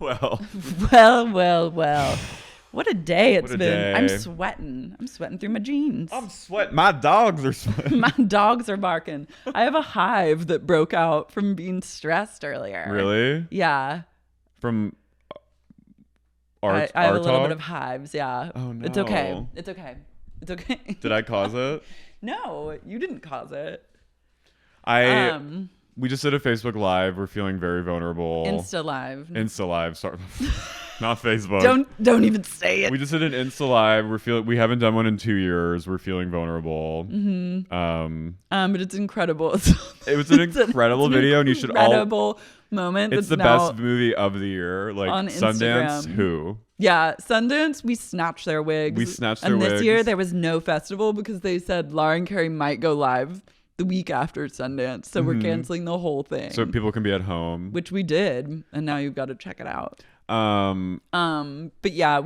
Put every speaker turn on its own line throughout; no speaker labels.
Well.
Well. What a day it's been.
Day.
I'm sweating. I'm sweating through my jeans.
I'm sweating. My dogs are sweating.
My dogs are barking. I have a hive that broke out from being stressed earlier.
Really?
Yeah.
From
I have a little bit of hives, yeah.
Oh, no.
It's okay.
Did I cause it?
No, you didn't cause it.
We just did a Facebook Live. We're feeling very vulnerable.
Insta Live.
Sorry. Not Facebook.
Don't even say it.
We just did an Insta Live. We haven't done one in 2 years. We're feeling vulnerable.
Mm-hmm. But it's incredible.
It was an incredible video, and you should all.
Incredible moment.
It's the best movie of the year. Like
on
Sundance.
Instagram.
Who?
Yeah, Sundance. We snatched their wigs. And this year there was no festival because they said Laura and Carey might go live the week after Sundance, so we're canceling the whole thing.
So people can be at home,
which we did, and now you've got to check it out. But yeah,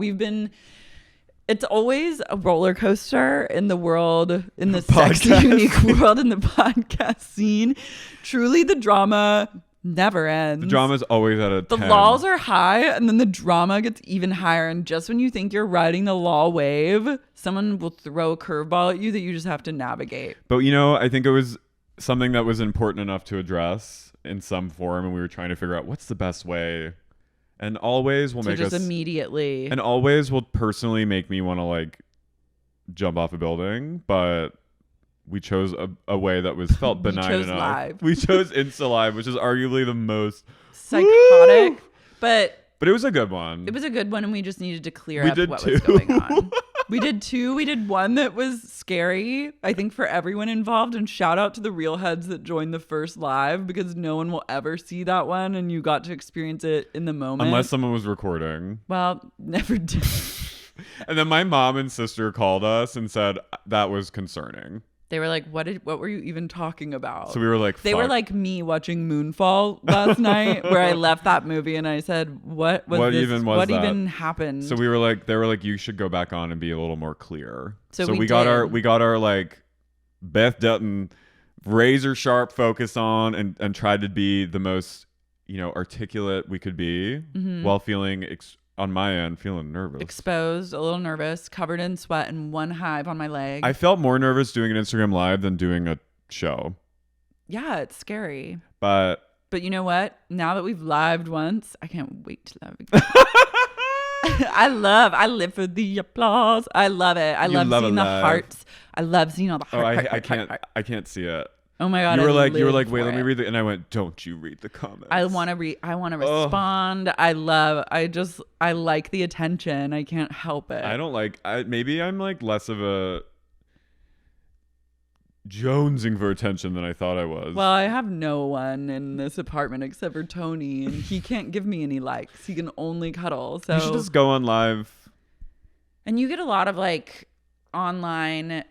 it's always a roller coaster in the world, in the sexy, unique world in the podcast scene. Truly, the drama never ends.
The drama is always at a 10.
The laws are high, and then the drama gets even higher. And just when you think you're riding the law wave, someone will throw a curveball at you that you just have to navigate.
But I think it was something that was important enough to address in some form, and we were trying to figure out what's the best way. And always will make us
immediately.
And always will personally make me want to like jump off a building, but we chose a way that was felt benign enough.
Live.
We chose Insta Live, which is arguably the most
psychotic, but
it was a good one.
It was a good one, and we just needed to clear up what was going on. We did two. We did one that was scary, I think, for everyone involved. And shout out to the real heads that joined the first live, because no one will ever see that one, and you got to experience it in the moment.
Unless someone was recording.
Well, never did.
And then my mom and sister called us and said that was concerning.
They were like, what were you even talking about?
So we were like,
They were like me watching Moonfall last night, where I left that movie and I said, what even happened?
So they were like, you should go back on and be a little more clear.
So we
got our like Beth Dutton razor sharp focus on and tried to be the most, articulate we could be while feeling on my end, feeling nervous.
Exposed, a little nervous, covered in sweat, and one hive on my leg.
I felt more nervous doing an Instagram Live than doing a show.
Yeah, it's scary.
But
you know what? Now that we've lived once, I can't wait to live again. I live for the applause. I love it. I love seeing the hearts. I love seeing all the heart.
I can't see it.
Oh my God.
You were like, wait, let me read and I went, don't you read the comments.
I want to respond. I like the attention. I can't help it.
Maybe I'm like less of a jonesing for attention than I thought I was.
Well, I have no one in this apartment except for Tony, and he can't give me any likes. He can only cuddle. So
you should just go on live.
And you get a lot of like online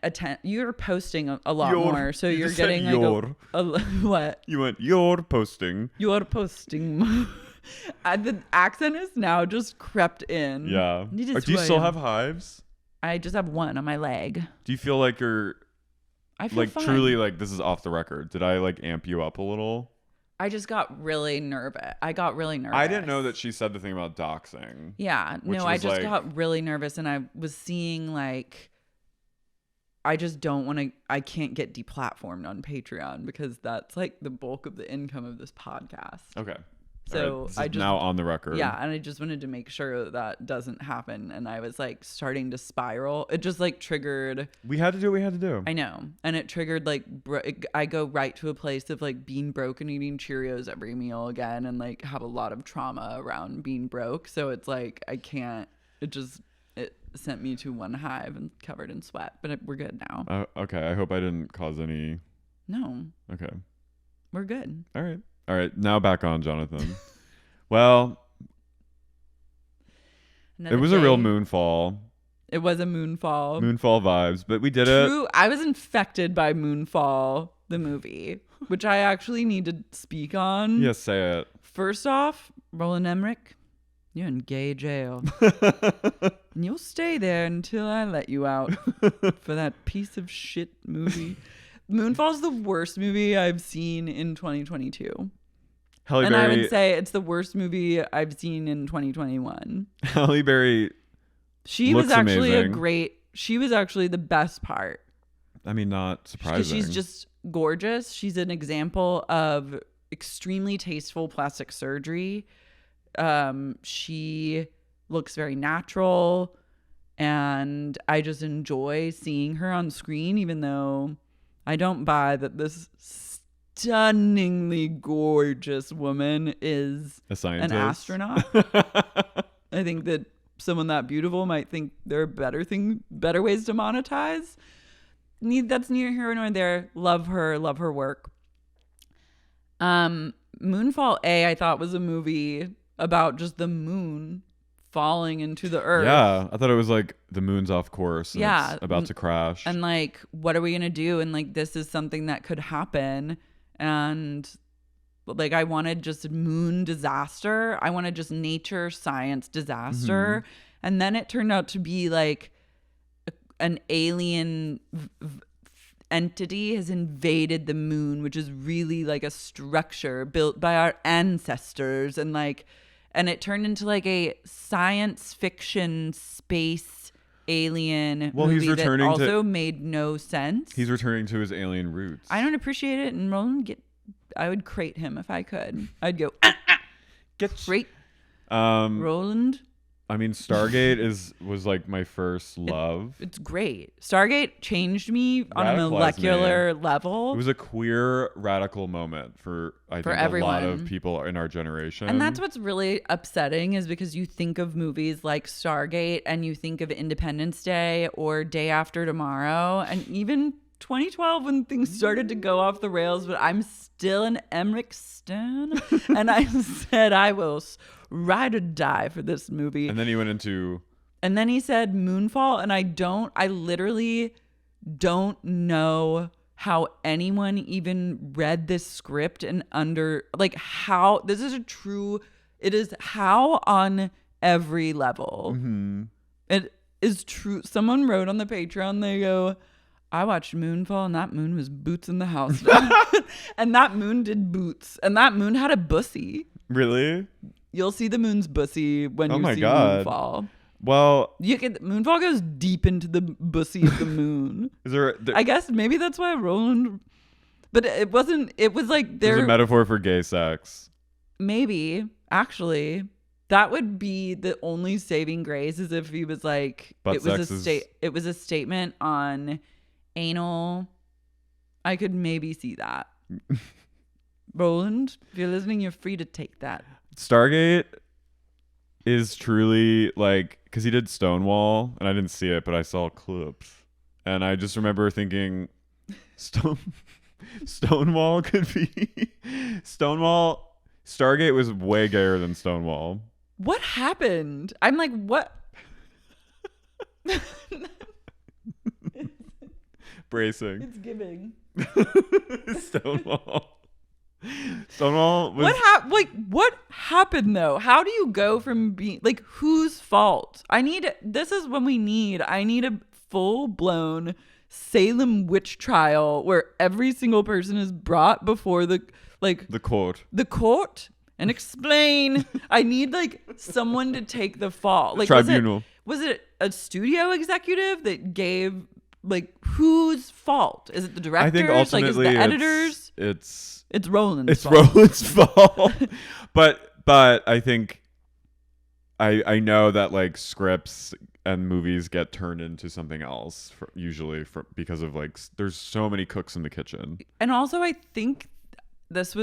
you're posting a lot more, so you're getting like what
you went you're posting
the accent is now just crept in.
Yeah. Do you still have hives?
I just have one on my leg.
Do you feel like
I feel
like
fine.
Truly like this is off the record, did I like amp you up a little?
I just got really nervous. I
didn't know that she said the thing about doxing.
Yeah, no, I just got really nervous, and I was seeing like I just don't want to, I can't get deplatformed on Patreon because that's like the bulk of the income of this podcast.
Okay.
So
I just now on the record.
Yeah. And I just wanted to make sure that doesn't happen. And I was like starting to spiral. It just like triggered.
We had to do what we had to do.
I know. And it triggered like, I go right to a place of like being broke and eating Cheerios every meal again. And like have a lot of trauma around being broke. So it's like, I can't, it sent me to one hive and covered in sweat, but we're good now.
Okay. I hope I didn't cause any.
No.
Okay.
We're good.
All right. Now back on, Jonathan. Well, it was a real Moonfall.
It was a Moonfall.
Moonfall vibes, but we did it.
I was infected by Moonfall, the movie, which I actually need to speak on.
Yes, say it.
First off, Roland Emmerich, you're in gay jail. And you'll stay there until I let you out for that piece of shit movie. Moonfall's the worst movie I've seen in 2022.
Halle
and
Berry,
I would say it's the worst movie I've seen in 2021.
Halle Berry.
She
looks
was actually
amazing.
She was actually the best part.
I mean, not surprising.
Because she's just gorgeous. She's an example of extremely tasteful plastic surgery. She looks very natural, and I just enjoy seeing her on screen, even though I don't buy that this stunningly gorgeous woman is
a scientist,
an astronaut. I think that someone that beautiful might think there are better ways to monetize. That's neither here nor there. Love her work. Moonfall I thought was a movie about just the moon falling into the earth.
Yeah, I thought it was like the moon's off course. And
yeah,
it's about to crash.
And like, what are we gonna do? And like, this is something that could happen. And like, I wanted just moon disaster. I wanted just nature science disaster. Mm-hmm. And then it turned out to be like an alien entity has invaded the moon, which is really like a structure built by our ancestors, and it turned into like a science fiction space alien movie that also made no sense.
He's returning to his alien roots.
I don't appreciate it, and Roland I would crate him if I could. I'd go get crate Roland.
I mean, Stargate was like my first love.
It's great. Stargate changed me on a molecular level.
It was a queer radical moment for everyone. A lot of people in our generation.
And that's what's really upsetting, is because you think of movies like Stargate and you think of Independence Day or Day After Tomorrow, and even 2012 when things started to go off the rails, but I'm still an Emmerich stan. And I said I will ride or die for this movie.
And then he went into...
And then he said Moonfall, and I literally don't know how anyone even read this script and how this is it is how on every level.
Mm-hmm.
It is true. Someone wrote on the Patreon, they go, I watched Moonfall, and that moon was boots in the house. And that moon did boots, and that moon had a bussy.
Really?
You'll see the moon's bussy when you see Moonfall.
Well,
Moonfall goes deep into the bussy of the moon. I guess maybe that's why Roland. But it wasn't. It was like
there's a metaphor for gay sex.
Maybe actually, that would be the only saving grace, is if he was like it was a statement on anal. I could maybe see that. Roland, if you're listening, you're free to take that.
Stargate is truly like, because he did Stonewall, and I didn't see it, but I saw clips, and I just remember thinking, Stonewall could be Stargate was way gayer than Stonewall.
What happened? I'm like, what?
Bracing.
It's giving.
Stonewall was...
What happened though? How do you go from being like, whose fault? I need a full-blown Salem witch trial where every single person is brought before the court and explain. I need someone to take the fall.
Tribunal.
Was it a studio executive that gave whose fault? Is it the directors?
I think ultimately
is it the editors? It's Roland's fault.
It's Roland's fault. But I think I know that scripts and movies get turned into something else because of there's so many cooks in the kitchen.
And also I think this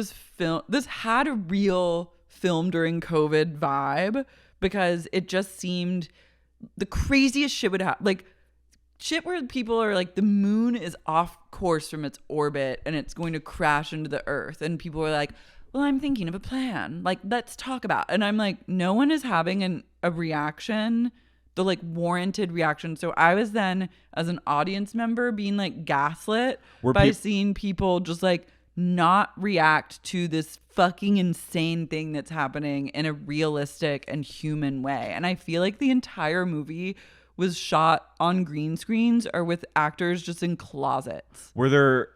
had a real film during COVID vibe, because it just seemed the craziest shit would happen. Shit where people are the moon is off course from its orbit and it's going to crash into the earth, and people are like, well, I'm thinking of a plan, let's talk about it. And I'm like, no one is having a reaction, the warranted reaction. So I was then, as an audience member, being gaslit by seeing people just not react to this fucking insane thing that's happening in a realistic and human way. And I feel like the entire movie was shot on green screens or with actors just in closets.
Were there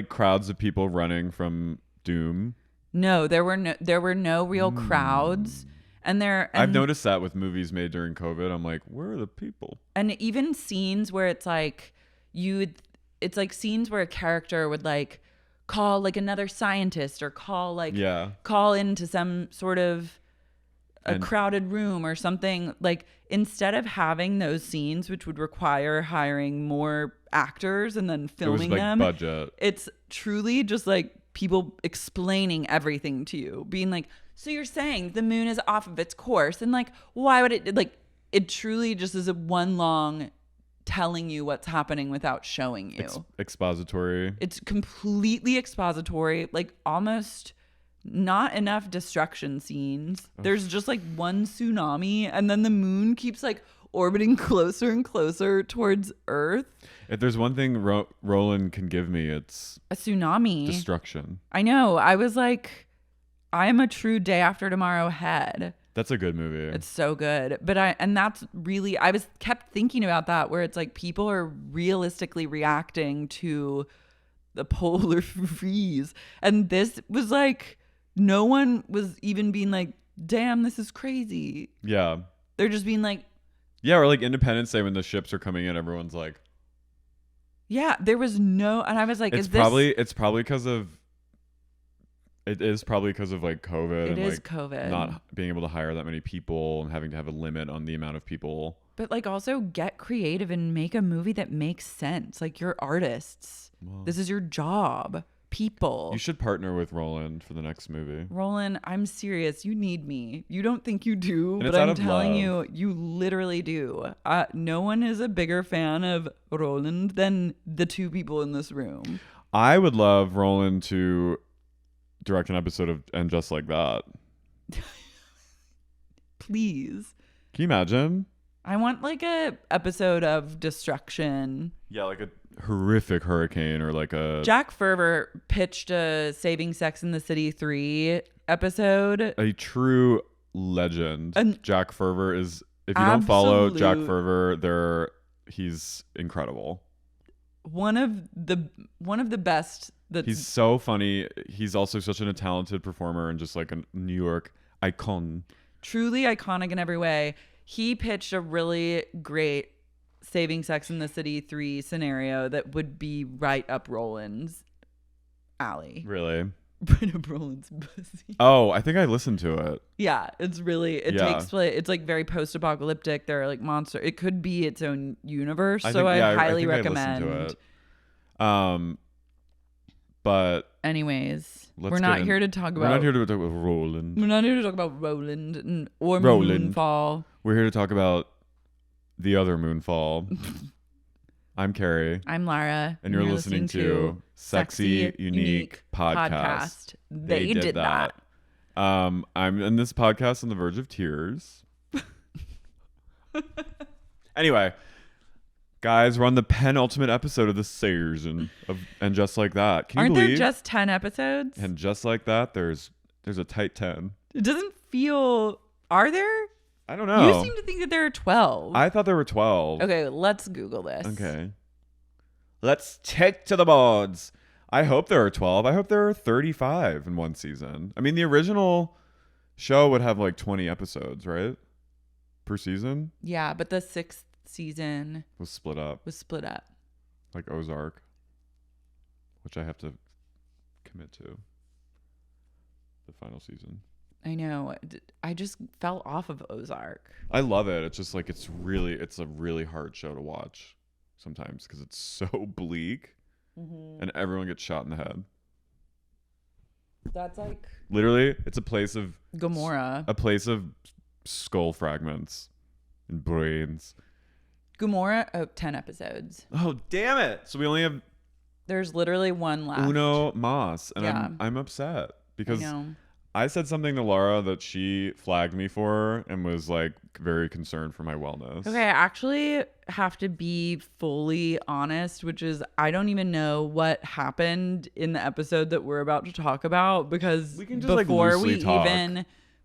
crowds of people running from doom?
No, there were no real crowds. And
I've noticed that with movies made during COVID. I'm like, where are the people?
And even scenes where it's like it's like scenes where a character would like call like another scientist or call into some sort of a crowded room or something. Like instead of having those scenes, which would require hiring more actors and then filming them,
budget.
It's truly just like people explaining everything to you, being like, so you're saying the moon is off of its course, and like, why would it, like, it truly just is a one long telling you what's happening without showing you.
Expository.
It's completely expository, like almost not enough destruction scenes. There's just like one tsunami, and then the moon keeps like orbiting closer and closer towards Earth.
If there's one thing Roland can give me, it's
a tsunami.
Destruction.
I know. I was like, I am a true Day After Tomorrow head.
That's a good movie.
It's so good. But I was kept thinking about that, where it's like people are realistically reacting to the polar freeze. And this was like, no one was even being like, damn, this is crazy.
Yeah.
They're just being like,
yeah, or like Independence Day when the ships are coming in, everyone's like,
yeah, there was no, and I was like,
it's probably because of like COVID.
It is
like
COVID.
Not being able to hire that many people and having to have a limit on the amount of people.
But like also get creative and make a movie that makes sense. Like you're artists. Well, this is your job. People.
You should partner with Roland for the next movie.
Roland, I'm serious. You need me. You don't think you do, but I'm telling you, you literally do. No one is a bigger fan of Roland than the two people in this room.
I would love Roland to direct an episode of And Just Like That.
Please.
Can you imagine?
I want like a episode of destruction.
Yeah, like a horrific hurricane or like a...
Jack Ferber pitched a Saving Sex in the City 3 episode.
A true legend. Jack Ferber is... If you don't follow Jack Ferber, he's incredible.
One of the best.
He's so funny. He's also such a talented performer and just like a New York icon.
Truly iconic in every way. He pitched a really great Saving Sex in the City 3 scenario that would be right up Roland's alley.
Really?
Right up Roland's pussy.
Oh, I think I listened to it.
Yeah, it's really, takes place, it's like very post-apocalyptic. There are like monsters. It could be its own universe, I highly recommend.
I listened to it. But
anyways, we're not here to talk about
Roland.
We're not here to talk about Roland or Moonfall.
We're here to talk about the other Moonfall. I'm Carrie.
I'm Lara.
And you're listening to Sexy Unique Podcast.
They did that.
I'm in this podcast on the verge of tears. Anyway, guys, we're on the penultimate episode of the season of And Just Like That. Can you believe?
Aren't there just 10 episodes?
And just like that, there's a tight 10.
It doesn't feel... Are there?
I don't know.
You seem to think that there are 12.
I thought there were 12.
Okay, let's Google this.
Okay. Let's take to the boards. I hope there are 12. I hope there are 35 in one season. I mean, the original show would have like 20 episodes, right? Per season?
Yeah, but the 6th season
was split up. Like Ozark, which I have to commit to. The final season.
I know. I just fell off of Ozark.
I love it. It's just like it's a really hard show to watch sometimes because it's so bleak and everyone gets shot in the head.
That's like
literally, it's a place of
Gomorrah.
A place of skull fragments and brains.
Gomorrah, 10 episodes.
Oh, damn it. So we only have...
There's literally one left.
Uno mas. And I'm upset because I said something to Laura that she flagged me for and was like very concerned for my wellness.
Okay, I actually have to be fully honest, which is I don't even know what happened in the episode that we're about to talk about because
we can just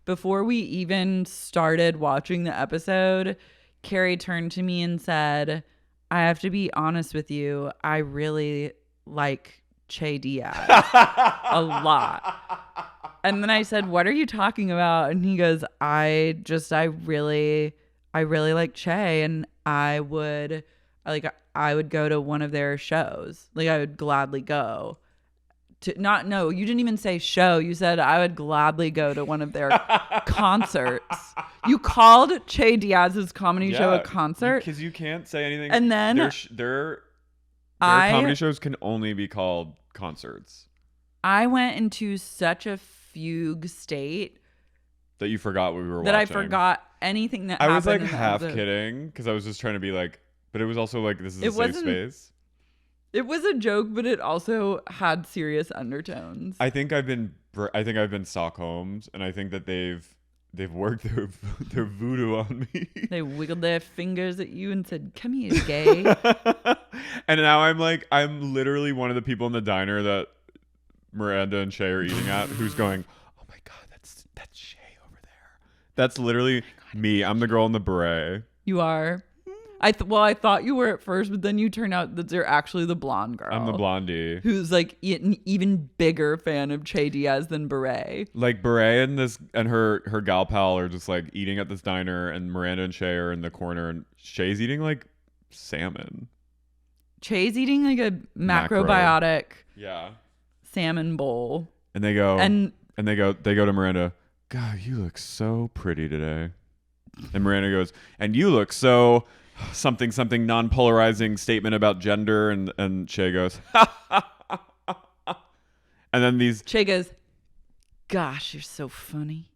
before
we even started watching the episode, Carrie turned to me and said, I have to be honest with you. I really like Che Diaz a lot. And then I said, what are you talking about? And he goes, I really like Che, and I would go to one of their shows. Like, I would gladly go to no, you didn't even say show. You said I would gladly go to one of their concerts. You called Che Diaz's comedy show a concert.
Because you can't say anything.
And then
their comedy shows can only be called concerts.
I went into such a fugue state
that you forgot what we were
that
watching.
I forgot anything that
happened.
I was
like half kidding because I was just trying to be like, but it was also like, this is a safe space.
It was a joke, but it also had serious undertones.
I think I've been Stockholmed, and I think that they've worked their voodoo on me.
They wiggled their fingers at you and said, "Come here, gay."
And now I'm literally one of the people in the diner that Miranda and Che are eating at, who's going, "Oh my god, that's Che over there." That's literally me. I'm the girl in the beret.
You are. I thought you were at first, but then you turn out that you're actually the blonde girl.
I'm the blondie.
Who's like an even bigger fan of Che Diaz than Beret.
Like Beret and her gal pal are just like eating at this diner, and Miranda and Che are in the corner, and Che's eating like salmon.
Che's eating like a macrobiotic salmon bowl.
And they go to Miranda, "God, you look so pretty today." And Miranda goes, "And you look so something non-polarizing statement about gender," and Che goes, and then
Che goes, "Gosh, you're so funny.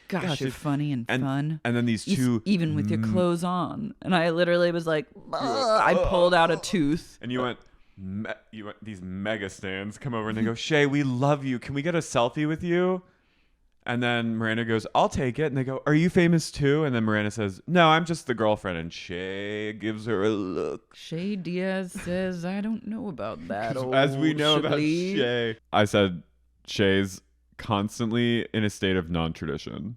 Gosh, you're funny and fun."
And then these two,
even with your clothes on, and I literally was like, I pulled out a tooth.
And you went, these mega stands come over and they go, "Che, we love you. Can we get a selfie with you?" And then Miranda goes, "I'll take it." And they go, "Are you famous too?" And then Miranda says, "No, I'm just the girlfriend." And Che gives her a look.
Che Diaz says, "I don't know about that."
As we know about Che. I said, Che's constantly in a state of non-tradition.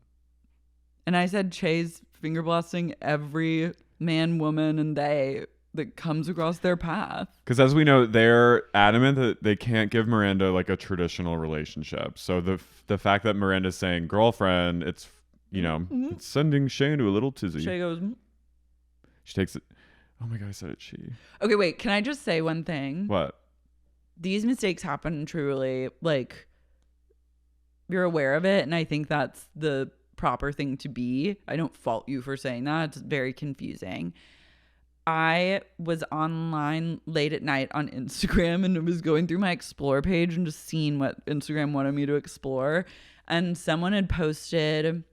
And I said, Che's finger blasting every man, woman, and they that comes across their path. Because
as we know, they're adamant that they can't give Miranda like a traditional relationship. So the fact that Miranda's saying girlfriend, it's, it's sending Che into a little tizzy.
Che goes,
She takes it. Oh my God, I said it. She.
Okay, wait. Can I just say one thing?
What?
These mistakes happen truly. Like, you're aware of it. And I think that's the proper thing to be. I don't fault you for saying that. It's very confusing. I was online late at night on Instagram and was going through my explore page and just seeing what Instagram wanted me to explore. And someone had posted,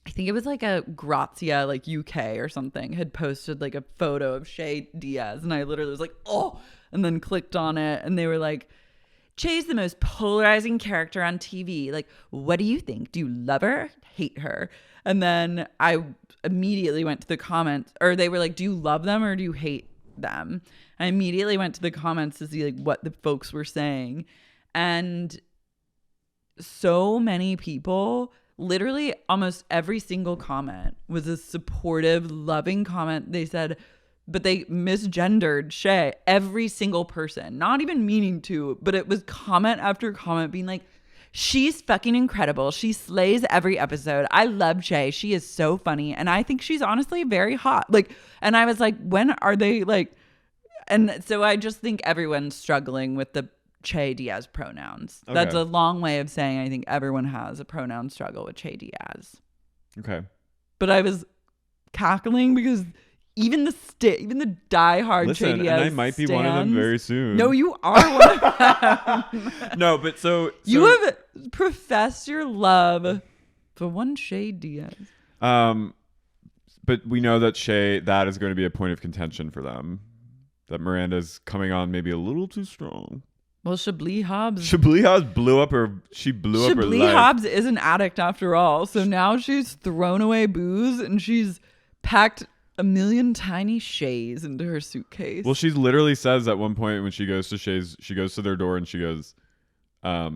I think it was like a Grazia, like UK or something, had posted like a photo of Che Diaz. And I literally was like, oh, and then clicked on it. And they were like, Che's the most polarizing character on TV. Like, what do you think? Do you love her? Hate her? And then I immediately went to the comments, or they were like, do you love them or do you hate them? I immediately went to the comments to see like what the folks were saying. And so many people, literally almost every single comment was a supportive, loving comment. They said, but they misgendered Che. Every single person, not even meaning to, but it was comment after comment being like, she's fucking incredible. She slays every episode. I love Che. She is so funny. And I think she's honestly very hot. Like, and I was like, when are they like, and so I just think everyone's struggling with the Che Diaz pronouns. Okay. That's a long way of saying I think everyone has a pronoun struggle with Che Diaz.
Okay.
But I was cackling because even the diehard Che Diaz
and I might be one of them very soon.
No, you are one of them.
No, but so
you have professed your love for one Che Diaz.
But we know that that is going to be a point of contention for them. That Miranda's coming on maybe a little too strong.
Well, Chablis Hobbs
blew up her life.
Chablis Hobbs is an addict after all. So now she's thrown away booze and she's packed a million tiny Che's into her suitcase.
Well, she literally says at one point when she goes to Che's, she goes to their door and she goes, I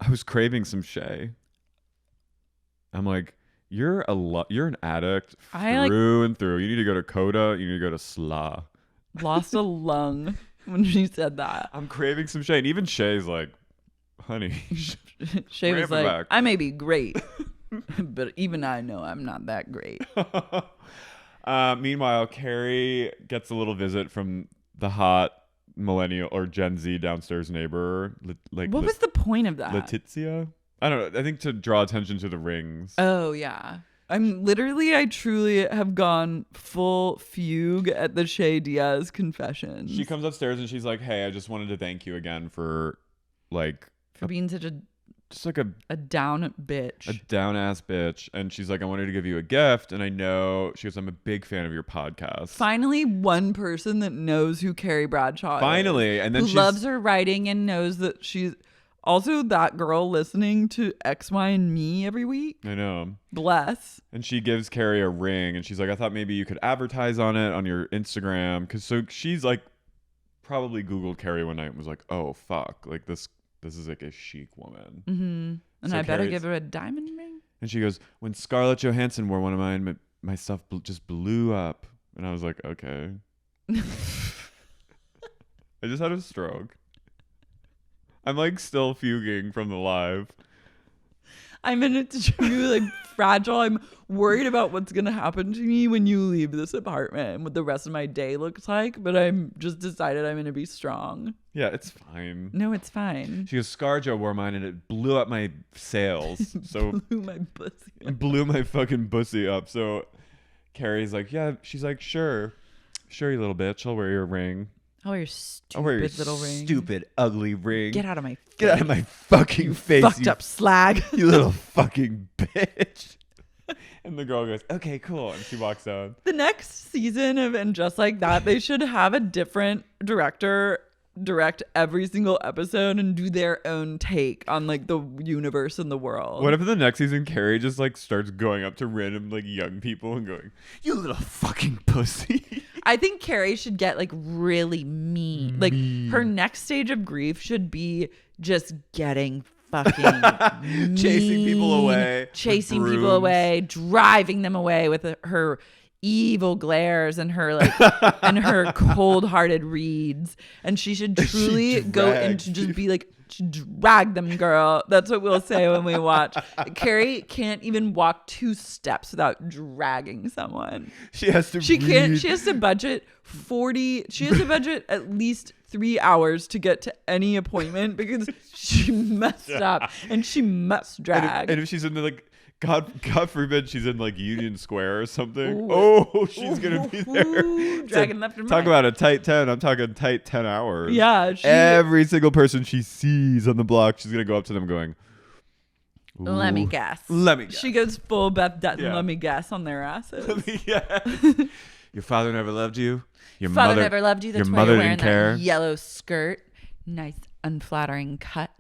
was craving some Che. I'm like, you're an addict through and through. You need to go to Coda. You need to go to SLA.
Lost a lung when she said that.
I'm craving some Che. And even Che's like, honey.
Che was like,
back.
I may be great, but even I know I'm not that great.
Meanwhile, Carrie gets a little visit from the hot millennial or Gen Z downstairs neighbor.
What was the point of that?
Letizia? I don't know. I think to draw attention to the rings.
Oh, yeah. I truly have gone full fugue at the Che Diaz confessions.
She comes upstairs and she's like, hey, I just wanted to thank you again for
being such a down bitch.
A down ass bitch. And she's like, I wanted to give you a gift. And I know, she goes, I'm a big fan of your podcast.
Finally, one person that knows who Carrie Bradshaw is.
Finally. And then
who loves her writing and knows that she's also that girl listening to X, Y, and Me every week.
I know.
Bless.
And she gives Carrie a ring. And she's like, I thought maybe you could advertise on it on your Instagram. Because so she's like, probably Googled Carrie one night and was like, oh, fuck. Like this is like a chic woman.
Mm-hmm. And so I better give her a diamond ring.
And she goes, when Scarlett Johansson wore one of mine, my stuff just blew up. And I was like, okay. I just had a stroke. I'm like still fuging from the live.
I'm in it to be like fragile. I'm worried about what's going to happen to me when you leave this apartment and what the rest of my day looks like. But I'm just decided I'm going to be strong.
Yeah, it's fine.
No, it's fine.
She goes, ScarJo wore mine and it blew up my sails. So
blew my pussy up.
Blew my fucking pussy up. So Carrie's like, yeah. She's like, sure, you little bitch. I'll wear your ring.
I'll wear your stupid little ring.
Stupid, ugly ring.
Get out of my face.
Get out of my fucking face.
Fucked up slag.
You little fucking bitch. And the girl goes, okay, cool. And she walks out.
The next season of And Just Like That, they should have a different director direct every single episode and do their own take on like the universe and the world.
What if in the next season Carrie just like starts going up to random like young people and going, you little fucking pussy?
I think Carrie should get like really mean. Like her next stage of grief should be just getting fucking
chasing people away,
driving them away with her evil glares and her like and her cold-hearted reads. And she should truly go into just be like, drag them, girl. That's what we'll say when we watch. Carrie can't even walk 2 steps without dragging someone. She has to budget at least 3 hours to get to any appointment because she messed up and she must drag.
And if she's in the like God forbid she's in like Union Square or something. Oh, she's gonna be there.
Dragging left and right.
Talk about a tight 10. I'm talking tight 10 hours.
Yeah.
Every single person she sees on the block, she's gonna go up to them going,
let me guess. She goes full Beth Dutton, yeah. Let me guess on their asses. Let me guess.
Your father never loved you.
Your father never loved you. That's why you're wearing that yellow skirt. Nice unflattering cut.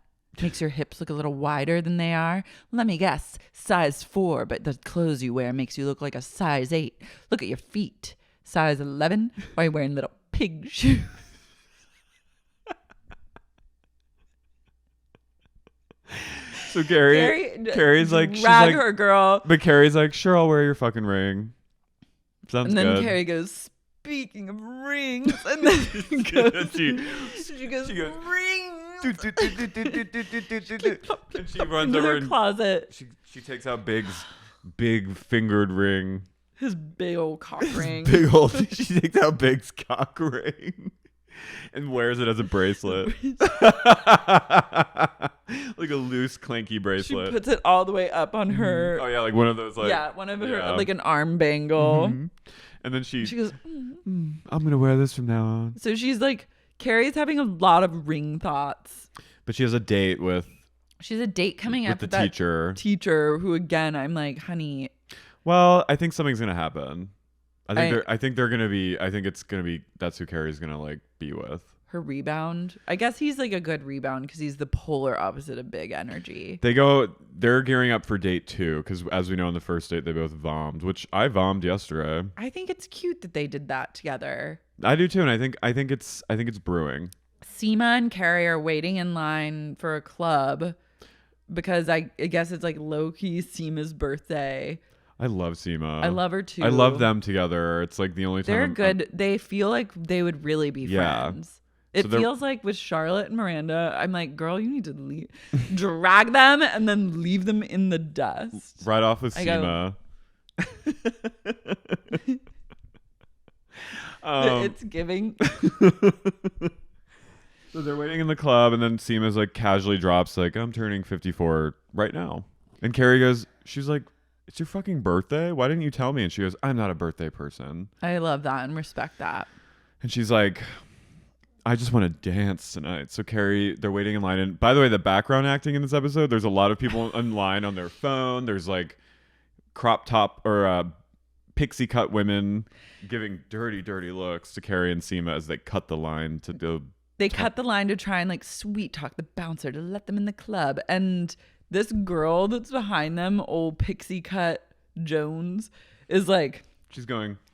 Makes your hips look a little wider than they are. Let me guess, size 4, but the clothes you wear makes you look like a size 8. Look at your feet. Size 11? Why are you wearing little pig shoes?
So Carrie's like,
drag her, girl.
But Carrie's like, sure, I'll wear your fucking ring. Sounds good.
And then Carrie goes, speaking of rings, and then she goes, rings.
And she runs over
her closet.
She takes out Big's big fingered ring.
His big old cock ring.
She takes out Big's cock ring and wears it as a bracelet. Like a loose, clanky bracelet.
She puts it all the way up on her.
Oh yeah, like one of those like.
Yeah, one of her like an arm bangle.
Mm-hmm. And then she
goes,
I'm gonna wear this from now on.
So she's like, Carrie's having a lot of ring thoughts.
But she has a date with.
She's a date coming up
with the
teacher who, again, I'm like, honey.
Well, I think something's gonna happen. I think they're gonna be. I think it's gonna be. That's who Carrie's gonna like be with.
Her rebound. I guess he's like a good rebound because he's the polar opposite of big energy.
They're gearing up for date 2 because, as we know, on the first date they both vommed, which I vommed yesterday.
I think it's cute that they did that together.
I do too, and I think it's brewing.
Seema and Carrie are waiting in line for a club because I guess it's like low key Seema's birthday.
I love Seema.
I love her too.
I love them together. It's like the only time
they're good. They feel like they would really be friends. It feels like with Charlotte and Miranda, I'm like, girl, you need to drag them and then leave them in the dust.
Right off with Seema.
It's giving.
So they're waiting in the club, and then Seema's like casually drops like, I'm turning 54 right now. And Carrie goes, she's like, it's your fucking birthday? Why didn't you tell me? And she goes, I'm not a birthday person.
I love that and respect that.
And she's like, I just want to dance tonight. So Carrie, they're waiting in line. And by the way, the background acting in this episode, there's a lot of people in line on their phone. There's like crop top or pixie cut women giving dirty looks to Carrie and Seema as they cut the line to do.
They cut the line to try and like sweet talk the bouncer to let them in the club. And this girl that's behind them, old pixie cut Jones, is like,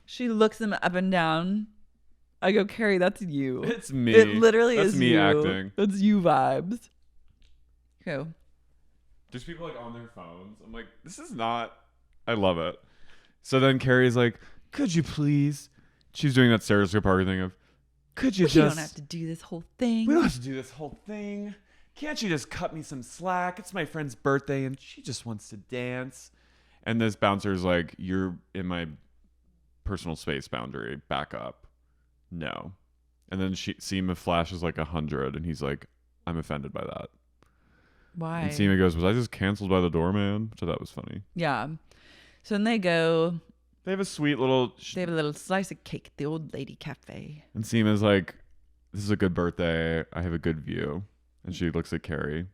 she looks them up and down. I go, Carrie, that's you.
It's me.
It literally
that's
is
me
you.
Acting.
That's you vibes. Okay.
There's people like on their phones. I'm like, this is not. I love it. So then Carrie's like, could you please? She's doing that Sarah Jessica Parker thing of, could you
You don't have to do this whole thing.
We don't have to do this whole thing. Can't you just cut me some slack? It's my friend's birthday and she just wants to dance. And this bouncer's like, you're in my personal space boundary. Back up. No. And then Seema flashes like 100 and he's like, I'm offended by that.
Why?
And Seema goes, was I just canceled by the doorman? Which I thought was funny.
Yeah. So then they go.
They have a sweet little.
They have a little slice of cake at the old lady cafe.
And Seema's like, this is a good birthday. I have a good view. And she looks at Carrie.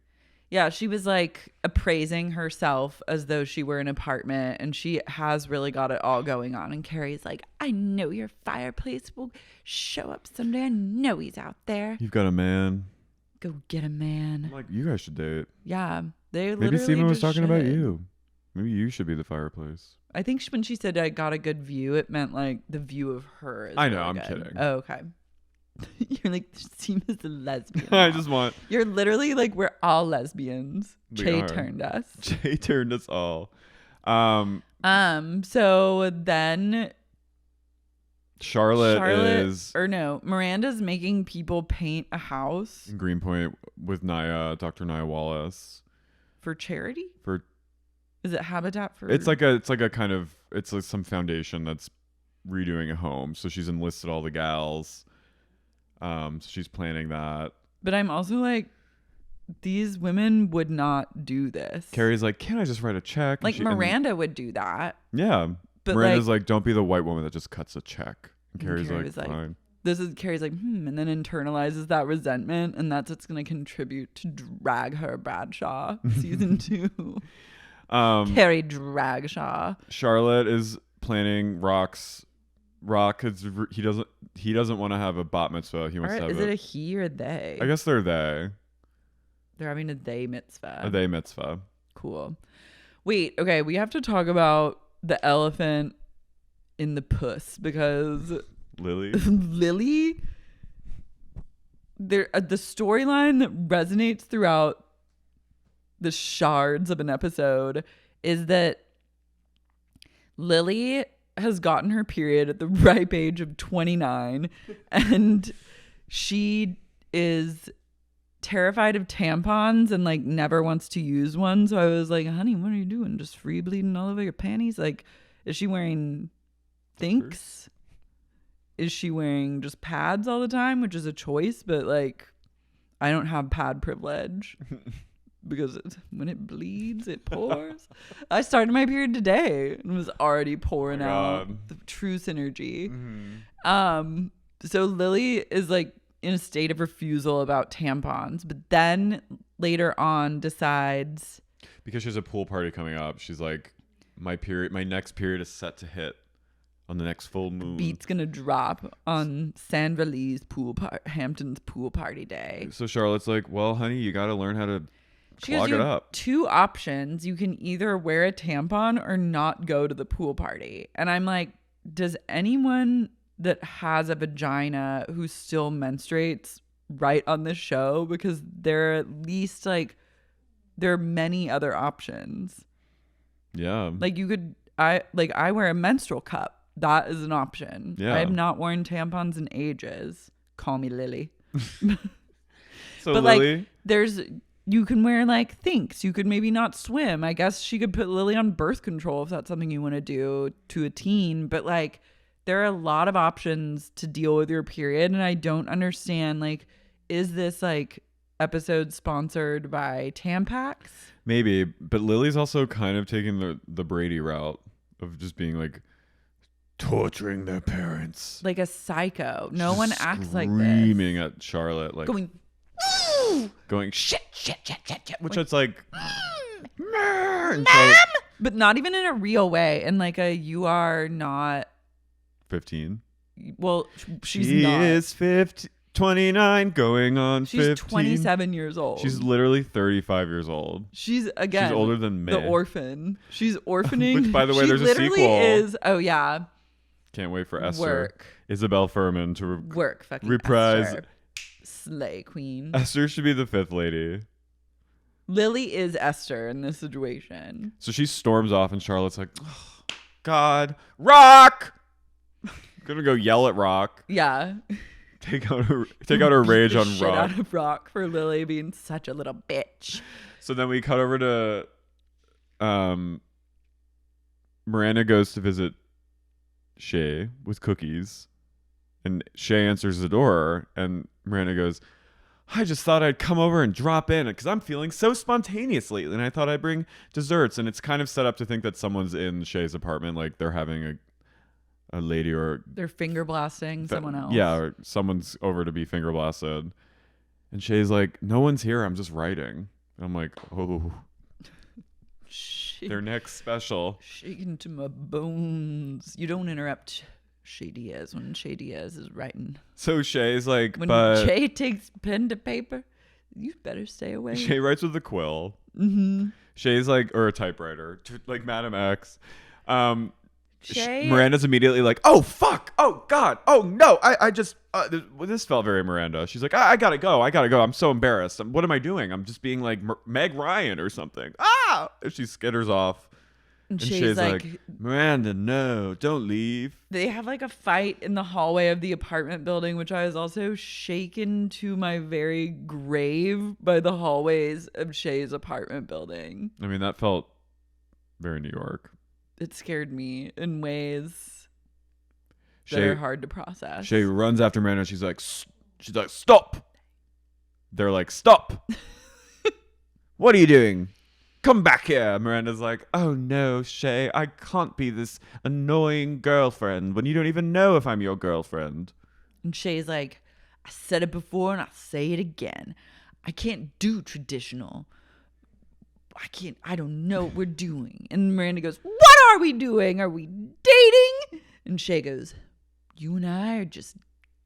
Yeah, she was like appraising herself as though she were an apartment, and she has really got it all going on. And Carrie's like, I know your fireplace will show up someday. I know he's out there.
You've got a man.
Go get a man.
I'm like, you guys should date.
Yeah, they
maybe
literally
Seema was
just
talking
should.
about you. Maybe you should be the fireplace.
I think when she said I got a good view, it meant like the view of her. Is
I know,
really
I'm
good.
kidding.
Oh, okay. You're like, Seema's a lesbian.
I just want.
You're literally like, we're all lesbians. Che turned us.
Che turned us all.
So then
Charlotte is,
or no, Miranda's making people paint a house
in Greenpoint with Dr. Nia Wallace
for charity. Is it Habitat for?
It's like a kind of, it's like some foundation that's redoing a home. So she's enlisted all the gals. So she's planning that.
But I'm also like, these women would not do this.
Carrie's like, can't I just write a check?
Like Miranda would do that.
Yeah.
But
Miranda's like, don't be the white woman that just cuts a check. And Carrie's like, fine.
Carrie's like, and then internalizes that resentment, and that's what's going to contribute to Drag Her Bradshaw season 2. Carrie Dragshaw.
Charlotte is planning Rock because he doesn't want to have a bat mitzvah. He wants to have
Is it a he or they?
I guess they're they.
They're having a they mitzvah.
A they mitzvah.
Cool. Wait, okay, we have to talk about the elephant in the puss because
Lily.
The storyline that resonates throughout the shards of an episode is that Lily has gotten her period at the ripe age of 29 and she is terrified of tampons and like never wants to use one. So I was like, honey, what are you doing? Just free bleeding all over your panties? Like, is she wearing thinks? Is she wearing just pads all the time, which is a choice, but like I don't have pad privilege because when it bleeds it pours. I started my period today and was already pouring out the true synergy. So Lily is like in a state of refusal about tampons, but then later on decides,
because she has a pool party coming up, she's like, my next period is set to hit on the next full moon.
Beat's gonna drop on Sanvali's Hampton's pool party day.
So Charlotte's like, well, honey, you got to learn how to clog it up.
Two options. You can either wear a tampon or not go to the pool party. And I'm like, does anyone that has a vagina who still menstruates write on this show? Because there are at least like, there are many other options.
Yeah.
Like I wear a menstrual cup. That is an option.
Yeah.
I have not worn tampons in ages. Call me Lily.
So
but
Lily,
like you can wear like thinks. You could maybe not swim. I guess she could put Lily on birth control if that's something you want to do to a teen. But like there are a lot of options to deal with your period, and I don't understand, like, is this like episode sponsored by Tampax?
maybe, but Lily's also kind of taking the Brady route of just being like torturing their parents,
Like a psycho. No
Just
one acts like this.
screaming at Charlotte, like
Going
shit, which
like,
it's like,
Mom! But not even in a real way. In like a, you are not
15.
Well, she's
she
not.
is 29 going on
she's
15.
27 years old.
She's literally 35 years old.
She's
older than me.
The orphan. She's orphaning.
Which, by the way,
she
there's a
literally
sequel.
Is, oh yeah.
Can't wait for Esther.
Work.
Isabel Furman to
Fucking
reprise.
Esther. Slay queen.
Esther should be the fifth lady.
Lily is Esther in this situation.
So she storms off and Charlotte's like, oh, God, Rock! I'm gonna go yell at Rock.
Yeah.
Take out her rage on
shit
Rock.
Out of Rock for Lily being such a little bitch.
So then we cut over to Miranda goes to visit Che with cookies, and Che answers the door, and Miranda goes, I just thought I'd come over and drop in because I'm feeling so spontaneous lately, and I thought I'd bring desserts. And it's kind of set up to think that someone's in Che's apartment, like they're having a lady or
they're finger blasting someone else.
Yeah, or someone's over to be finger blasted. And Che's like, no one's here, I'm just writing. And I'm like, oh, their next special.
Shaken to my bones. You don't interrupt Che Diaz when Che Diaz is writing.
So Che's like,
when
but
Che takes pen to paper, you better stay away.
Che writes with a quill.
Mm-hmm.
Che's like, or a typewriter, like Madam X.
Che,
Miranda's immediately like, oh fuck, oh god, oh no, I just this felt very Miranda. She's like, I gotta go, I'm so embarrassed. What am I doing? I'm just being like Meg Ryan or something. And she skitters off. And Che's like, Miranda, no, don't leave.
They have like a fight in the hallway of the apartment building, which I was also shaken to my very grave by the hallways of Che's apartment building.
I mean, that felt very New York.
It scared me in ways that are hard to process.
Che runs after Miranda. She's like, stop. They're like, stop. What are you doing? Come back here. Miranda's like, oh no, Che, I can't be this annoying girlfriend when you don't even know if I'm your girlfriend.
And Che's like, I said it before and I'll say it again. I can't do traditional. I don't know what we're doing. And Miranda goes, what are we doing? Are we dating? And Che goes, you and I are just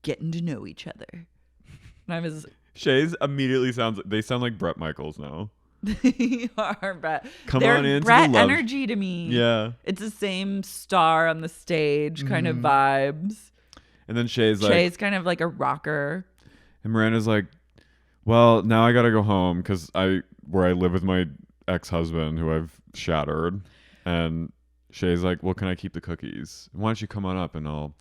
getting to know each other. And I was...
Che's immediately sound like Bret Michaels now.
They are Brett.
Come
They're
on into
Brett
the love.
energy to me.
Yeah.
It's the same star on the stage kind of vibes.
And then Che's
kind of like a rocker.
And Miranda's like, well, now I gotta go home because where I live with my ex-husband who I've shattered. And Che's like, well, can I keep the cookies? Why don't you come on up and I'll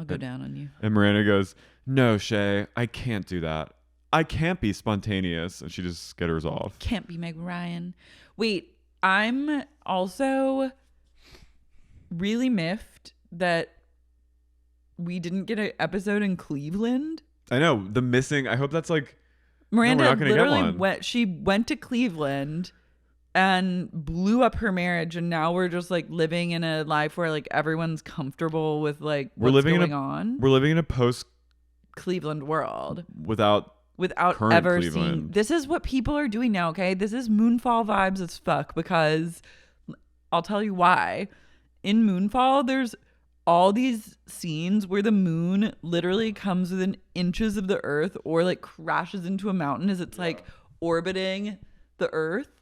go down on you.
And Miranda goes, no, Che, I can't do that. I can't be spontaneous. And she just skitters off.
Can't be Meg Ryan. Wait, I'm also really miffed that we didn't get an episode in Cleveland.
I know. I hope that's like...
Miranda
no, we're not gonna
literally went to Cleveland and blew up her marriage, and now we're just like living in a life where like everyone's comfortable with like what's going on.
We're living in a post
Cleveland world
without
ever
Cleveland.
seeing. This is what people are doing now, okay? This is Moonfall vibes as fuck, because I'll tell you why. In Moonfall, there's all these scenes where the moon literally comes within inches of the earth or like crashes into a mountain as it's like orbiting the earth.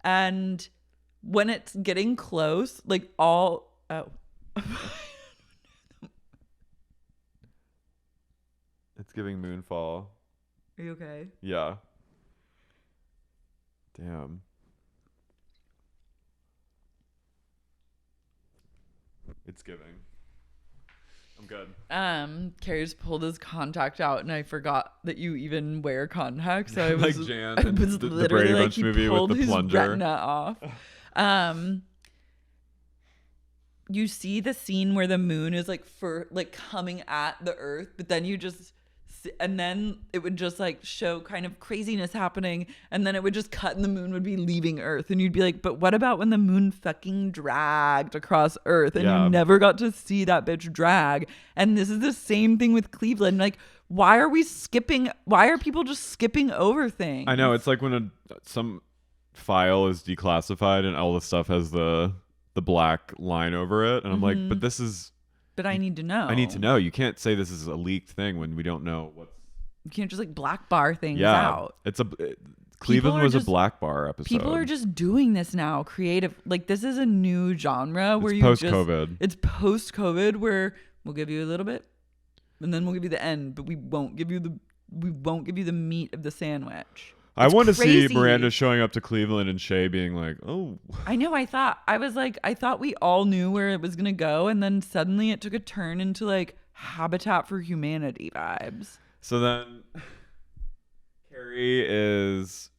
And when it's getting close, like
It's giving Moonfall.
Are you okay?
Yeah. Damn. It's giving. I'm good.
Carrie's pulled his contact out, and I forgot that you even wear contacts. So I was
like Jan,
I was
the
literally
Brady
like,
Bunch
he
movie
pulled
with the
his
plunger.
retina off. You see the scene where the moon is like coming at the earth, but then you just and then it would just like show kind of craziness happening, and then it would just cut and the moon would be leaving earth, and you'd be like, but what about when the moon fucking dragged across earth and you never got to see that bitch drag? And this is the same thing with Cleveland. Like, why are people just skipping over things?
I know, it's like when some file is declassified and all the stuff has the black line over it, and I'm like, but this is
I need to know.
I need to know. You can't say this is a leaked thing when we don't know what's.
You can't just like black bar things out.
Cleveland was a black bar episode.
People are just doing this now. Creative. Like, this is a new genre where
It's
post-COVID where we'll give you a little bit and then we'll give you the end, but we won't give you the meat of the sandwich.
I want to see Miranda showing up to Cleveland and Che being like, oh.
I know. I thought we all knew where it was going to go. And then suddenly it took a turn into like Habitat for Humanity vibes.
So then Carrie is.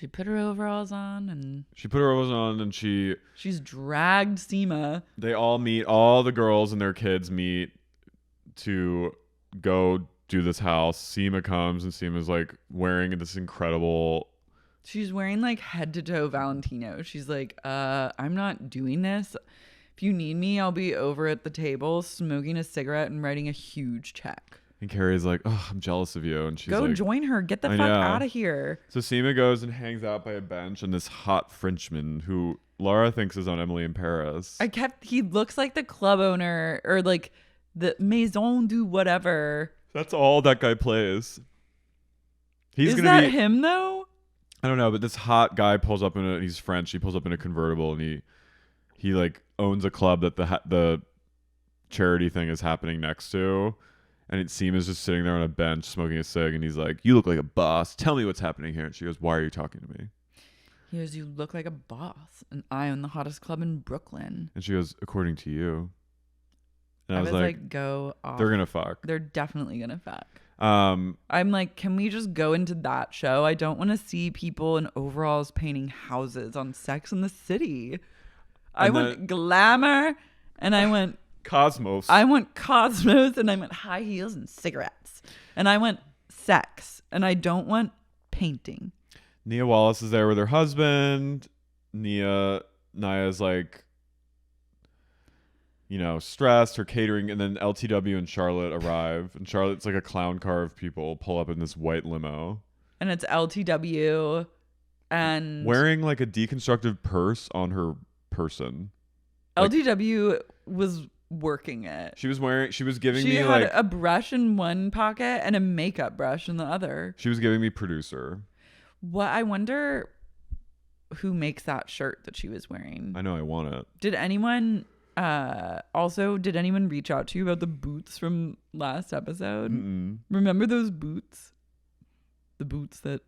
She put her overalls on and she's dragged Seema.
They all meet, all the girls and their kids meet to go do this house. Seema comes and Seema's like wearing this incredible.
She's wearing like head to toe Valentino. She's like, I'm not doing this. If you need me, I'll be over at the table smoking a cigarette and writing a huge check.
And Carrie's like, oh, I'm jealous of you. And she's
go
like,
join her. Get the fuck out of here.
So Seema goes and hangs out by a bench, and this hot Frenchman who Laura thinks is on Emily in Paris.
He looks like the club owner or like the Maison du whatever.
That's all that guy plays.
Is that him though?
I don't know, but this hot guy pulls up he's French. He pulls up in a convertible and he like owns a club that the charity thing is happening next to. And Seema's just sitting there on a bench smoking a cig, and he's like, you look like a boss. Tell me what's happening here. And she goes, why are you talking to me?
He goes, you look like a boss, and I own the hottest club in Brooklyn.
And she goes, according to you. And
I was like, go off.
They're gonna fuck.
They're definitely gonna fuck. I'm like, can we just go into that show? I don't want to see people in overalls painting houses on Sex and the City. I went glamour, and I went
Cosmos.
I went Cosmos, and I went high heels and cigarettes, and I went sex, and I don't want painting.
Nia Wallace is there with her husband. Nia's like, stressed, her catering, and then LTW and Charlotte arrive. And Charlotte's like a clown car of people pull up in this white limo.
And it's LTW and
wearing like a deconstructive purse on her person.
LTW was working it.
She was giving me
She
like
had a brush in one pocket and a makeup brush in the other.
She was giving me producer.
What I wonder who makes that shirt that she was wearing.
I know, I want it.
Did anyone reach out to you about the boots from last episode?
Mm-mm.
Remember those boots? The boots that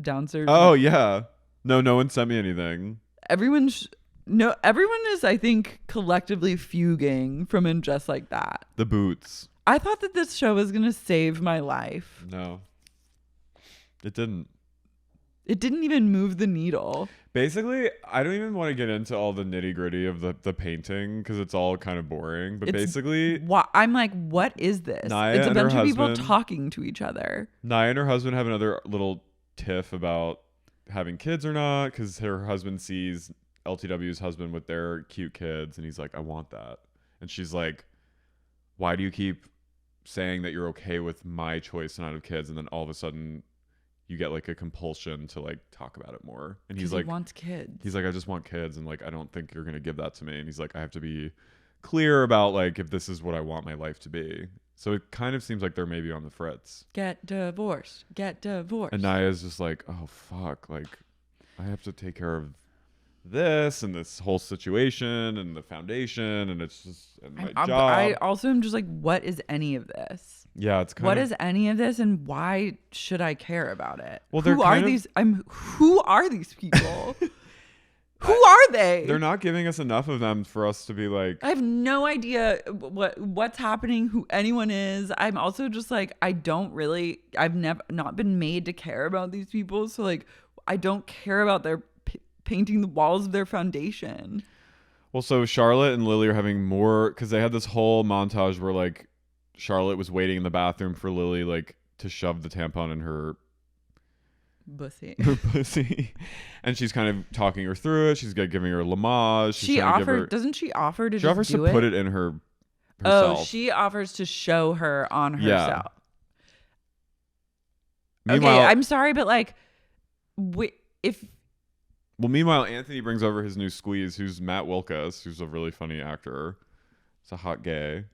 downstairs.
Oh yeah. No one sent me anything.
Everyone is, I think, collectively fuging from In Just Like That.
The boots.
I thought that this show was gonna save my life.
No. It didn't.
It didn't even move the needle.
Basically, I don't even want to get into all the nitty-gritty of the painting because it's all kind of boring. But
I'm like, what is this?
Nia
it's a
and
bunch
her
of people
husband,
talking to each other.
Nia and her husband have another little tiff about having kids or not because her husband sees LTW's husband with their cute kids and he's like, I want that. And she's like, why do you keep saying that you're okay with my choice to not have kids? And then all of a sudden you get like a compulsion to like talk about it more. And he's like,
he wants kids.
He's like, I just want kids. And like, I don't think you're going to give that to me. And he's like, I have to be clear about like, if this is what I want my life to be. So it kind of seems like they're maybe on the fritz.
Get divorced.
And Nia's just like, oh fuck. Like I have to take care of this and this whole situation and the foundation and it's just my job.
I also am just like, what is any of this?
Yeah, it's kind
what is any of this and why should I care about it?
Well,
who are these people? Who are they?
They're not giving us enough of them for us to be like.
I have no idea what's happening, who anyone is. I'm also just like, I've never not been made to care about these people. So like, I don't care about their painting the walls of their foundation.
Well, so Charlotte and Lily are having more, because they had this whole montage where like Charlotte was waiting in the bathroom for Lily like to shove the tampon in her pussy, and she's kind of talking her through it. She's giving her Lamaze.
Doesn't she offer to
she offers to put it in her
herself. Oh, she offers to show her on herself.
Meanwhile,
okay, I'm sorry, but like
meanwhile, Anthony brings over his new squeeze, who's Matt Wilkus, who's a really funny actor. It's a hot gay,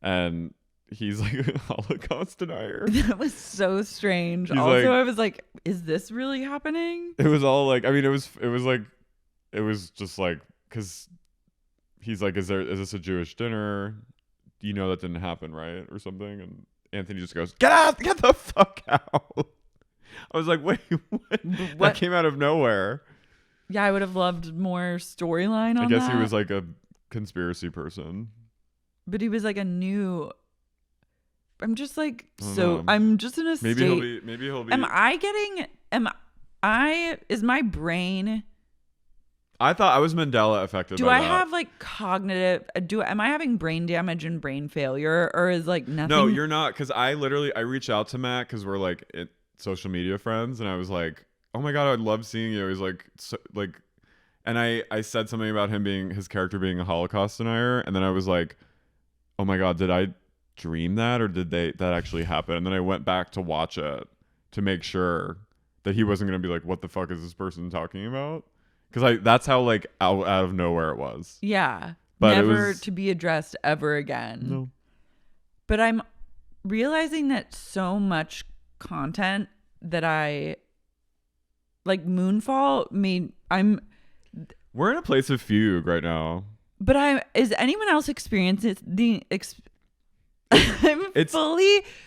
and he's like a Holocaust denier.
That was so strange.
He's
also,
like,
I was like, is this really happening?
It was all like, I mean, it was just like, because he's like, is this a Jewish dinner? You know that didn't happen, right? Or something. And Anthony just goes, get the fuck out. I was like, wait, what? That came out of nowhere.
Yeah, I would have loved more storyline on that.
I guess he was like a conspiracy person.
But he was like a new... I'm just like, I'm just in a state.
Maybe he'll be.
Is my brain.
I thought I was Mandela affected.
Do I have like cognitive, am I having brain damage and brain failure, or is like nothing?
No, you're not. Cause I reached out to Matt cause we're like social media friends. And I was like, oh my God, I'd love seeing you. He's like, and I said something about his character being a Holocaust denier. And then I was like, oh my God, did I dream that, or did that actually happen? And then I went back to watch it to make sure that he wasn't going to be like, what the fuck is this person talking about? Because that's how like out of nowhere it was.
Yeah, but never to be addressed ever again.
No.
But I'm realizing that so much content that I like, Moonfall we're
in a place of fugue right now.
But is anyone else experiencing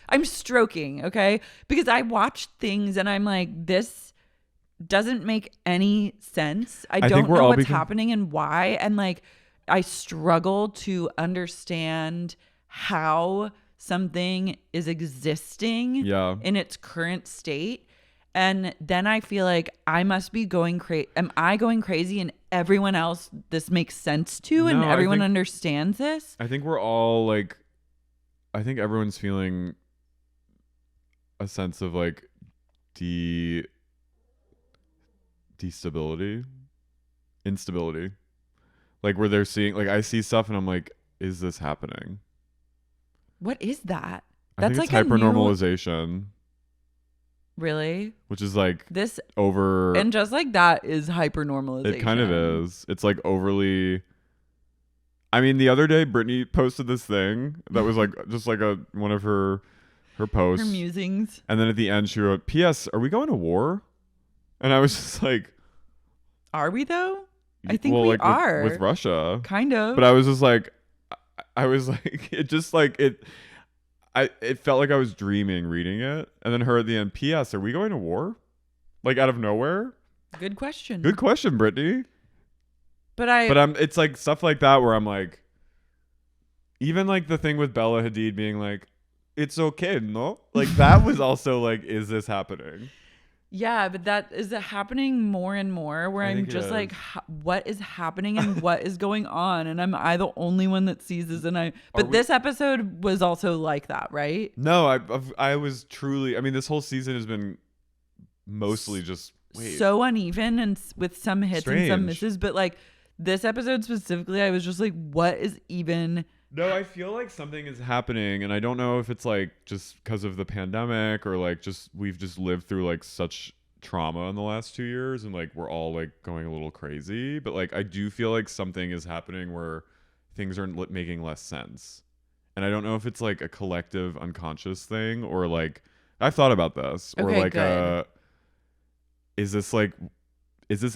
I'm stroking, okay? Because I watch things and I'm like, this doesn't make any sense. I don't know what's happening and why. And like, I struggle to understand how something is existing in its current state. And then I feel like I must be going crazy. Am I going crazy and everyone else this makes sense to, and everyone understands this?
I think we're all like, I think everyone's feeling a sense of like instability, like where they're seeing, like I see stuff and I'm like, is this happening?
What is that?
That's like hypernormalization.
Really?
Which is like
this
over,
and just like that is hypernormalization.
It kind of is. It's like overly. I mean, the other day Brittany posted this thing that was like just like one of her posts,
her musings,
and then at the end she wrote, "P.S. Are we going to war?" And I was just like,
"Are we though?" I think we are
with Russia,
kind of.
But I was just like, it felt like I was dreaming reading it, and then her at the end, "P.S. Are we going to war?" Like out of nowhere.
Good question,
Brittany.
But
it's like stuff like that where I'm like, even like the thing with Bella Hadid being like, "It's okay, no?" Like that was also like, is this happening?
Yeah, but that is happening more and more where I'm just like, what is happening and what is going on? And am I the only one that sees this? But this episode was also like that, right?
No, I was truly, I mean, this whole season has been mostly just
so uneven and with some hits and some misses. But like this episode specifically, I was just like, what is even...
No, I feel like something is happening, and I don't know if it's like just because of the pandemic or like just we've just lived through like such trauma in the last 2 years, and like we're all like going a little crazy. But like I do feel like something is happening where things are making less sense, and I don't know if it's like a collective unconscious thing or like I've thought about this or
okay,
like
good.
Is this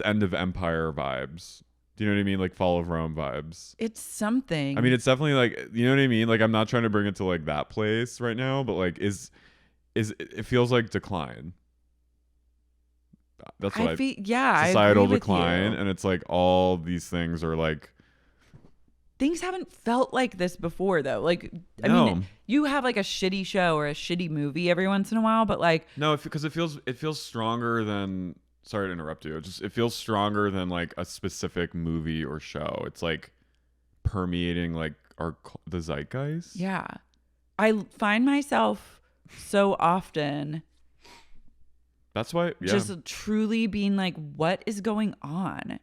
end of Empire vibes? Do you know what I mean? Like Fall of Rome vibes.
It's something.
I mean, it's definitely like, you know what I mean? Like, I'm not trying to bring it to like that place right now, but like, it feels like decline. That's what
societal
decline, and it's like all these things are like.
Things haven't felt like this before, though. Like, I mean, you have like a shitty show or a shitty movie every once in a while, but like,
no, because it feels stronger than. Sorry to interrupt you. It feels stronger than like a specific movie or show. It's like permeating like the zeitgeist.
Yeah, I find myself so often.
That's why,
just truly being like, what is going on?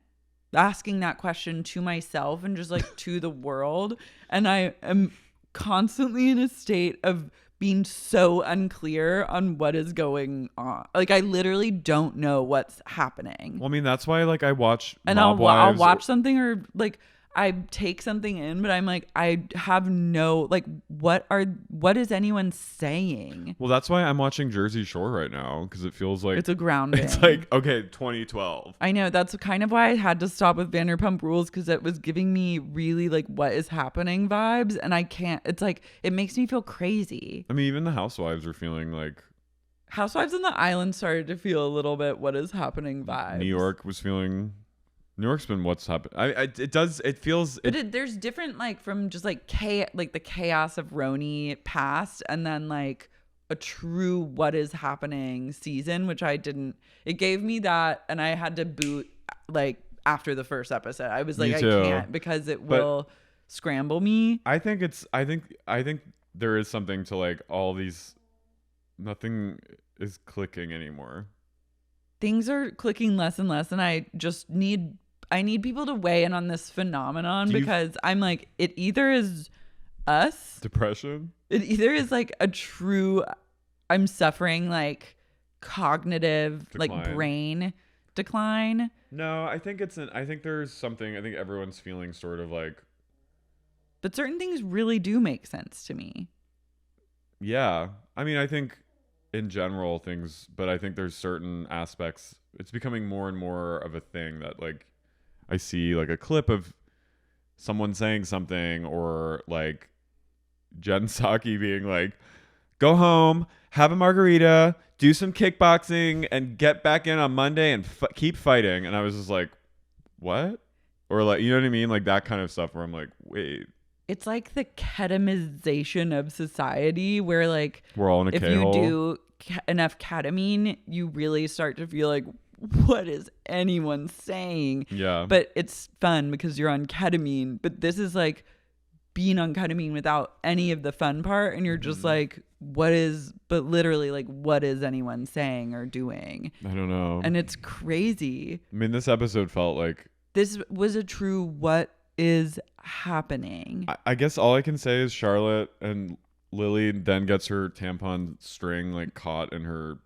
Asking that question to myself and just like to the world. And I am constantly in a state of being so unclear on what is going on. Like, I literally don't know what's happening.
Well, I mean, that's why like I watch
and I'll watch something or like I take something in, but I'm like, I have no, like, what is anyone saying?
Well, that's why I'm watching Jersey Shore right now, because it feels like
it's a grounding.
It's like, okay, 2012.
I know, that's kind of why I had to stop with Vanderpump Rules, because it was giving me really like what is happening vibes, and I can't. It's like, it makes me feel crazy.
I mean, even the Housewives are feeling like.
Housewives on the Island started to feel a little bit what is happening vibes.
New York was feeling. New York's been what's happened. It feels.
But there's different, like, from just like the chaos of Roni past, and then like a true what is happening season, which I didn't. It gave me that, and I had to boot like after the first episode. I was like, I can't, because it will scramble me.
I think there is something to like all these. Nothing is clicking anymore.
Things are clicking less and less, and I need people to weigh in on this phenomenon, because I'm like, it either is us.
Depression?
It either is like a true, I'm suffering like cognitive, decline. Like brain decline.
No, I think there's something, I think everyone's feeling sort of like.
But certain things really do make sense to me.
Yeah. I mean, I think in general things, but I think there's certain aspects. It's becoming more and more of a thing that like I see like a clip of someone saying something, or like Jen Psaki being like, go home, have a margarita, do some kickboxing, and get back in on Monday and keep fighting. And I was just like, what? Or like, you know what I mean? Like that kind of stuff where I'm like, wait.
It's like the ketamization of society, where like
we're all in a
if
K-hole.
You do enough ketamine, you really start to feel like, what is anyone saying?
Yeah.
But it's fun because you're on ketamine. But this is like being on ketamine without any of the fun part, and you're just like, but literally like, what is anyone saying or doing?
I don't know.
And it's crazy.
I mean, this episode felt like
this was a true what is happening.
I guess all I can say is Charlotte and Lily then gets her tampon string like caught in her.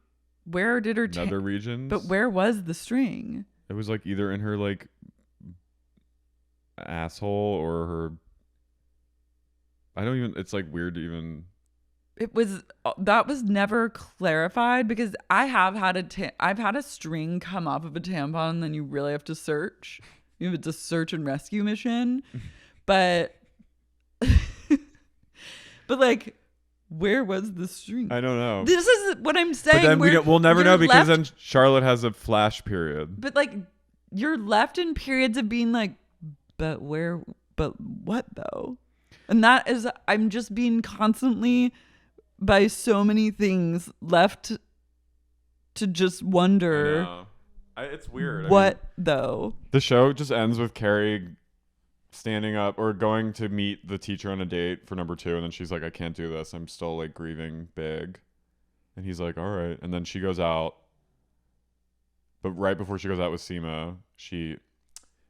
Where did her
nether regions?
But where was the string?
It was like either in her like asshole or her. I don't even. It's like weird to even.
That was never clarified, because I have had I've had a string come off of a tampon, and then you really have to search. It's a search and rescue mission, but like, where was the string?
I don't know.
This is what I'm saying.
But then we'll never know, because then Charlotte has a flash period.
But like, you're left in periods of being like, but where? But what though? And that is, I'm just being constantly by so many things left to just wonder.
I know. It's weird.
What though?
The show just ends with Carrie standing up or going to meet the teacher on a date for number 2, and then she's like, I can't do this, I'm still like grieving big. And he's like, all right. And then she goes out, but right before she goes out with Seema, she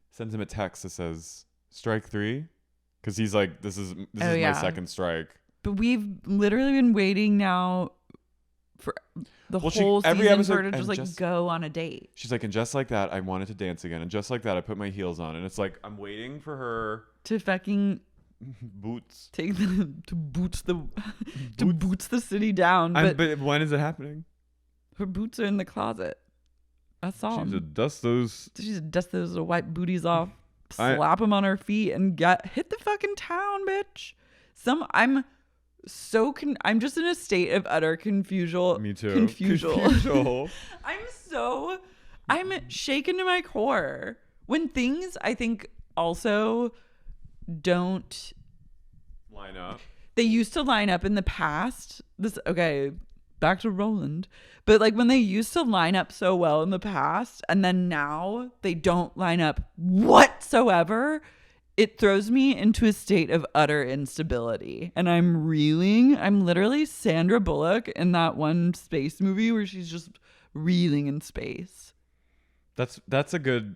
sends him a text that says strike 3, because he's like, this is my second strike.
But we've literally been waiting now for the whole season for her to just go on a date.
She's like, and just like that, I wanted to dance again. And just like that, I put my heels on. And it's like, I'm waiting for her
to fucking
boots.
Take them to boots the city down.
But when is it happening?
Her boots are in the closet. I saw them.
She should dust those
little white booties off, slap them on her feet, and hit the fucking town, bitch. I'm just in a state of utter confusion.
Me too.
Confusion. I'm so I'm shaken to my core. When things, I think, also don't
line up.
They used to line up in the past. Back to Roland. But like when they used to line up so well in the past and then now they don't line up whatsoever, it throws me into a state of utter instability. And I'm reeling. I'm literally Sandra Bullock in that one space movie where she's just reeling in space.
That's a good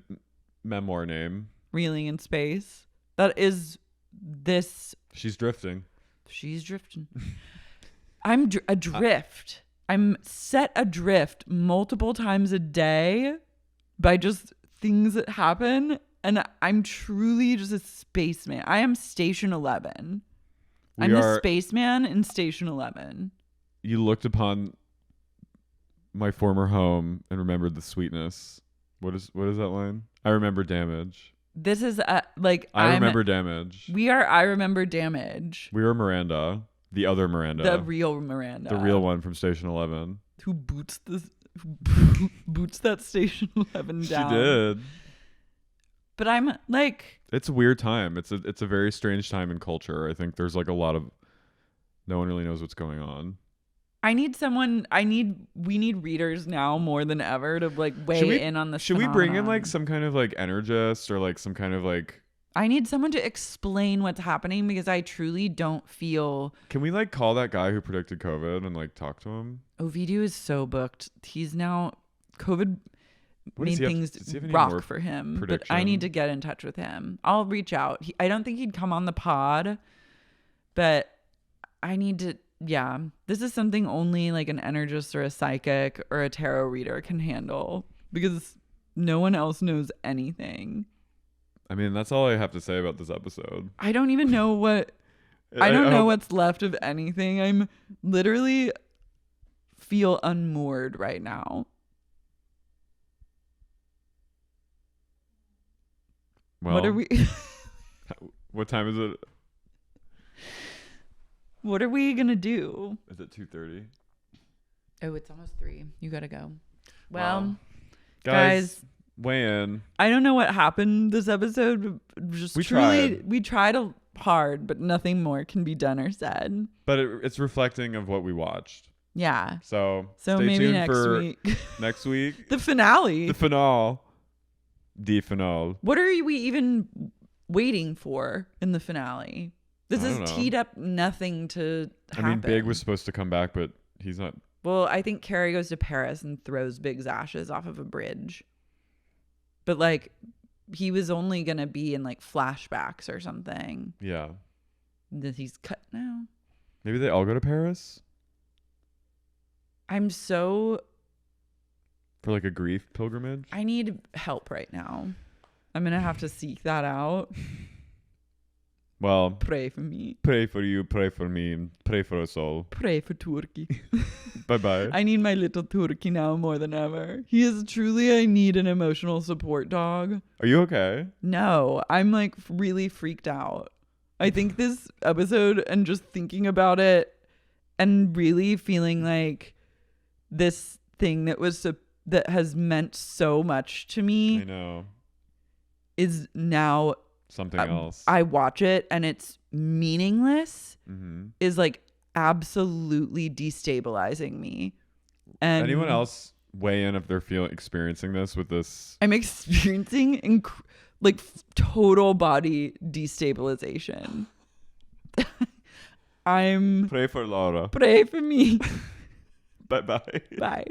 memoir name.
Reeling in space. That is this.
She's drifting.
She's drifting. I'm adrift. I'm set adrift multiple times a day by just things that happen. And I'm truly just a spaceman. I am Station 11. I'm the spaceman in Station 11.
You looked upon my former home and remembered the sweetness. What is that line? I remember damage.
This is I
remember damage.
I remember damage.
We were Miranda. The other Miranda.
The real Miranda.
The real one from Station 11.
Who boots that Station 11 down.
She did.
But I'm like...
It's a weird time. It's a very strange time in culture. I think there's like a lot of... No one really knows what's going on.
We need readers now more than ever to like weigh in on this.
Should we bring in like some kind of like energist or like some kind of like...
I need someone to explain what's happening because I truly don't feel...
Can we like call that guy who predicted COVID and like talk to him?
Ovidio is so booked. He's now... COVID made things rock for him. But I need to get in touch with him. I'll reach out. I don't think he'd come on the pod, but I need to... Yeah, this is something only like an energist or a psychic or a tarot reader can handle because no one else knows anything.
I mean, that's all I have to say about this episode.
I don't even know what... I don't know what's left of anything. I'm literally feel unmoored right now.
Well,
what are we...
What time is it?
What are we going to do?
Is it 2:30?
Oh, it's almost 3. You got to go. Well,
guys, weigh in.
I don't know what happened this episode. Just we tried hard, but nothing more can be done or said.
But it's reflecting of what we watched.
Yeah.
So
stay maybe tuned next week.
Next week.
The finale.
The finale.
What are we even waiting for in the finale? This is teed up nothing to happen.
I mean, Big was supposed to come back, but he's not.
Well, I think Carrie goes to Paris and throws Big's ashes off of a bridge. But like, he was only going to be in like flashbacks or something.
Yeah.
That he's cut now.
Maybe they all go to Paris?
I'm so...
For like a grief pilgrimage?
I need help right now. I'm going to have to seek that out.
Well,
pray for me.
Pray for you, pray for me, pray for us all.
Pray for Turkey.
Bye-bye.
I need my little Turkey now more than ever. He is truly, I need an emotional support dog.
Are you okay?
No, I'm like really freaked out. I think this episode and just thinking about it and really feeling like this thing that has meant so much to me.
I know.
Is now...
something else.
I watch it and it's meaningless.
Mm-hmm.
Is like absolutely destabilizing me. And
anyone else weigh in if they're experiencing this with this?
I'm experiencing total body destabilization.
Pray for Laura.
Pray for me.
Bye-bye.
Bye.